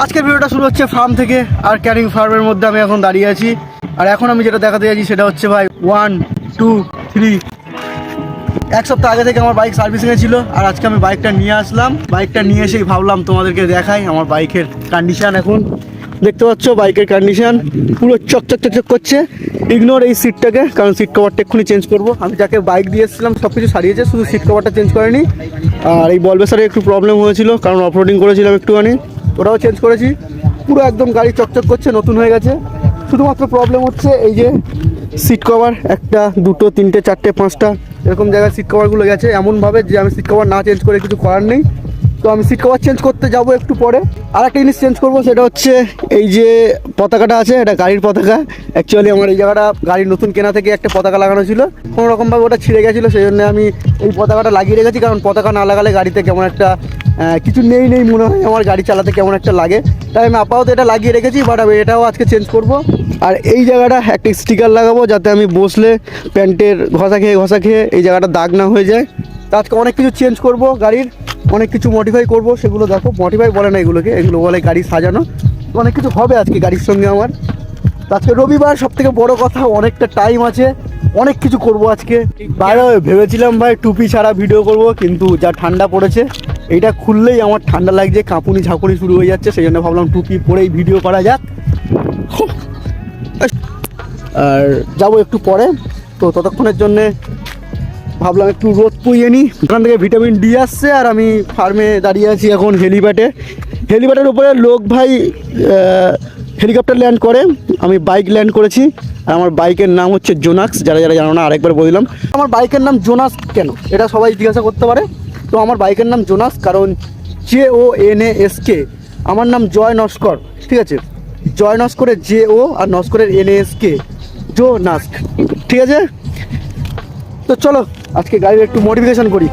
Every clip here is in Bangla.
আজকের ভিডিওটা শুরু হচ্ছে ফার্ম থেকে, আর ক্যারিং ফার্মের মধ্যে আমি এখন দাঁড়িয়ে আছি। আর এখন আমি যেটা দেখাতে যাচ্ছি সেটা হচ্ছে ভাই 1 2 3 এক সপ্তাহ আগে থেকে আমার বাইক সার্ভিসিংয়ে ছিল, আর আজকে আমি বাইকটা নিয়ে আসলাম। বাইকটা নিয়ে এসেই ভাবলাম তোমাদেরকে দেখাই আমার বাইকের কন্ডিশান। এখন দেখতে পাচ্ছ বাইকের কন্ডিশান পুরো চকচক করছে। ইগনোর এই সিটটাকে, কারণ সিট কভারটা এক্ষুনি চেঞ্জ করবো। আমি যাকে বাইক দিয়ে এসেছিলাম সব কিছু সারিয়েছে, শুধু সিট কভারটা চেঞ্জ করেনি। আর এই বল বেসারে একটু প্রবলেম হয়েছিল, কারণ অফরোডিং করেছিলাম একটুখানি, ওটাও চেঞ্জ করেছি। পুরো একদম গাড়ি চকচক করছে, নতুন হয়ে গেছে। শুধুমাত্র প্রবলেম হচ্ছে এই যে সিট কভার, একটা দুটো তিনটে চারটে পাঁচটা এরকম জায়গায় সিট কভারগুলো গেছে এমনভাবে যে আমি সিট কভার না চেঞ্জ করে কিছু করার নেই। তো আমি সিট কভার চেঞ্জ করতে যাব একটু পরে। আর একটা জিনিস চেঞ্জ করবো, সেটা হচ্ছে এই যে পতাকাটা আছে, এটা গাড়ির পতাকা। অ্যাকচুয়ালি আমার এই জায়গাটা গাড়ির নতুন কেনা থেকে একটা পতাকা লাগানো ছিল, কোনো রকমভাবে ওটা ছিঁড়ে গেছিলো, সেই জন্য আমি এই পতাকাটা লাগিয়ে রেখেছি। কারণ পতাকা না লাগালে গাড়িতে কেমন একটা কিছু নেই মনে হয়, আমার গাড়ি চালাতে কেমন একটা লাগে। তাই আমি আপাতত এটা লাগিয়ে রেখেছি, বাট আমি এটাও আজকে চেঞ্জ করব। আর এই জায়গাটা একটা স্টিকার লাগাবো, যাতে আমি বসলে প্যান্টের ঘষা খেয়ে এই জায়গাটা দাগ না হয়ে যায়। তো আজকে অনেক কিছু চেঞ্জ করব, গাড়ির অনেক কিছু মডিফাই করব। সেগুলো দেখো, মডিফাই বলে না এগুলোকে, এগুলো বলে গাড়ি সাজানো। অনেক কিছু হবে আজকে গাড়ির সঙ্গে আমার। তো আজকে রবিবার, সব থেকে বড় কথা অনেকটা টাইম আছে, অনেক কিছু করব আজকে। বাইরে ভেবেছিলাম ভাই টুপি ছাড়া ভিডিও করব, কিন্তু যা ঠান্ডা পড়েছে এইটা খুললেই আমার ঠান্ডা লাগছে, কাঁপুনি ঝাঁকুনি শুরু হয়ে যাচ্ছে। সেই জন্য ভাবলাম টুপি পরেই ভিডিও করা যাক। আর যাবো একটু পরে, তো ততক্ষণের জন্যে ভাবলাম একটু রোদ পুইয়ে নিই। ওখান থেকে ভিটামিন ডি আসছে, আর আমি ফার্মে দাঁড়িয়ে আছি এখন হেলিপ্যাডের উপরে লোক ভাই হেলিকপ্টার ল্যান্ড করে, আমি বাইক ল্যান্ড করেছি। আর আমার বাইকের নাম হচ্ছে জোনাক্স, যারা জানো না আরেকবার বললাম। আমার বাইকের নাম জোনাস কেন, এটা সবাই জিজ্ঞাসা করতে পারে। তো আমার বাইকের নাম জোনাস, কারণ JONASK। আমার নাম জয় নস্কর, ঠিক আছে? জয় নস্করের JO আর নস্করের NASK, জোনাস্ক, ঠিক আছে? তো চলো আজকে গাড়ির একটু মডিফিকেশন করি।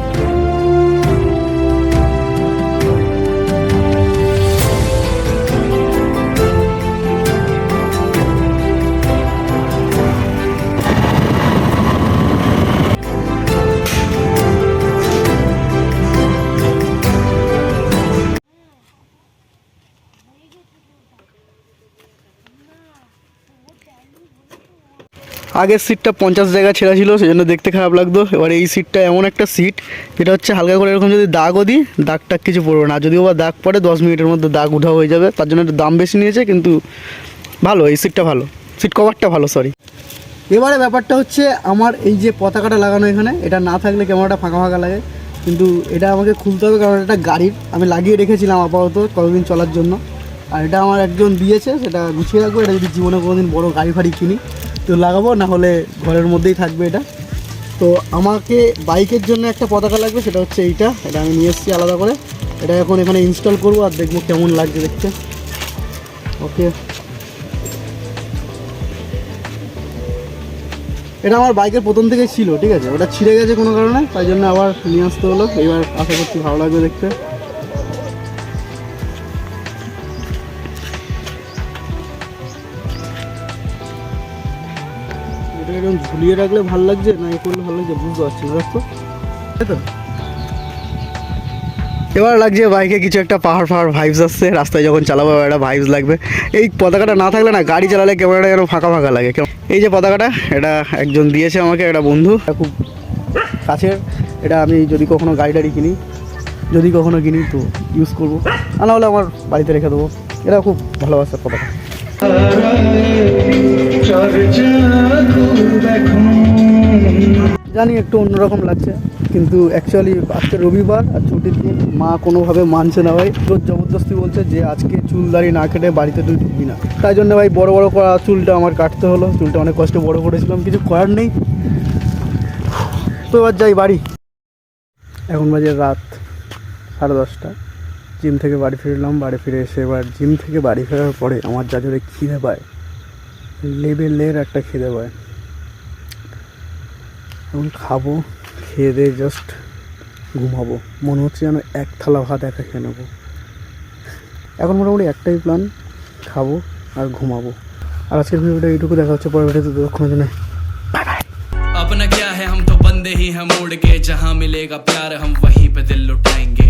আগের সিটটা 50 জায়গা ছেঁড়া ছিল, সেই জন্য দেখতে খারাপ লাগতো। এবার এই সিটটা এমন একটা সিট, যেটা হচ্ছে হালকা করে এরকম যদি দাগও দিই, দাগটা কিছু পড়বে না। যদিও বা দাগ পড়ে 10 মিনিটের মধ্যে দাগ উঠা হয়ে যাবে, তার জন্য একটু দাম বেশি নিয়েছে, কিন্তু ভালো, এই সিটটা ভালো, সিট কভারটা ভালো, সরি। এবারে ব্যাপারটা হচ্ছে আমার এই যে পতাকাটা লাগানো এখানে, এটা না থাকলে কেমনটা ফাঁকা লাগে। কিন্তু এটা আমাকে খুলতে হবে, কারণ এটা গাড়ির, আমি লাগিয়ে রেখেছিলাম আপাতত কতদিন চলার জন্য। আর এটা আমার একজন দিয়েছে, সেটা গুছিয়ে রাখবো। এটা যদি জীবনে কোনোদিন বড় গাড়ি ফাড়ি কিনি তো লাগাবো, না হলে ঘরের মধ্যেই থাকবে এটা। তো আমাকে বাইকের জন্য একটা পতাকা লাগবে, সেটা হচ্ছে এইটা। এটা আমি নিয়ে এসেছি আলাদা করে। এটা এখন এখানে ইনস্টল করবো, আর দেখবো কেমন লাগছে দেখতে। ওকে, এটা আমার বাইকের প্রথম থেকেই ছিল, ঠিক আছে? ওটা ছিঁড়ে গেছে কোনো কারণে, তাই জন্য আবার নিয়ে আসতে হলো। এবার আশা করছি ভালো লাগবে দেখতে। এটা এরকম ঝুলিয়ে রাখলে ভালো লাগছে, না এ করলে ভালো লাগছে বুঝতে পারছি না, দেখো। তাই তো এবার লাগছে বাইকে কিছু একটা পাহাড় ভাইবস আসছে, রাস্তায় যখন চালাবো একটা ভাইবস লাগবে। এই পতাকাটা না থাকলে না গাড়ি চালালে কেমন একটা যেন ফাঁকা লাগে। এই যে পতাকাটা, এটা একজন দিয়েছে আমাকে, একটা বন্ধু, খুব কাছের। এটা আমি যদি কখনো গাড়ি কিনি তো ইউজ করবো, আর নাহলে আমার বাড়িতে রেখে দেবো। এটা খুব ভালোবাসার পতাকা। জানি একটু অন্যরকম লাগছে, কিন্তু অ্যাকচুয়ালি আজকে রবিবার আর ছুটির দিন। মা কোনোভাবে মানছে না ভাই, রোজ জবরদস্তি বলছে যে আজকে চুল দাড়ি না কেটে বাড়িতে তুই ঢুকবি না। তাই জন্য ভাই বড় করা চুলটা আমার কাটতে হলো। চুলটা অনেক কষ্টে বড় করেছিলাম, কিছু করার নেই। তো এবার যাই বাড়ি। এখন বাজে রাত 10:30। জিম থেকে বাড়ি ফিরলাম, বাড়ি ফিরে এসে এবার জিম থেকে বাড়ি ফেরার পরে আমার যা জোরে খিদে পায়, লেভেলের একটা খিদে পায়। এখন খাবো, খেয়ে দিয়ে জাস্ট ঘুমাবো। মনে হচ্ছে যেন এক থালা ভাত একা খেয়ে নেবো। এখন মোটামুটি একটাই প্ল্যান, খাবো আর ঘুমাবো। আর আজকের ভিডিওটা এইটুকু, দেখা হচ্ছে পরের ভিডিওতে। ততক্ষণের জন্য বাই বাই। अपना क्या है, हम तो बंदे ही हम उड़ के, जहाँ मिलेगा प्यार हम वहीं पे दिल लुटाएंगे।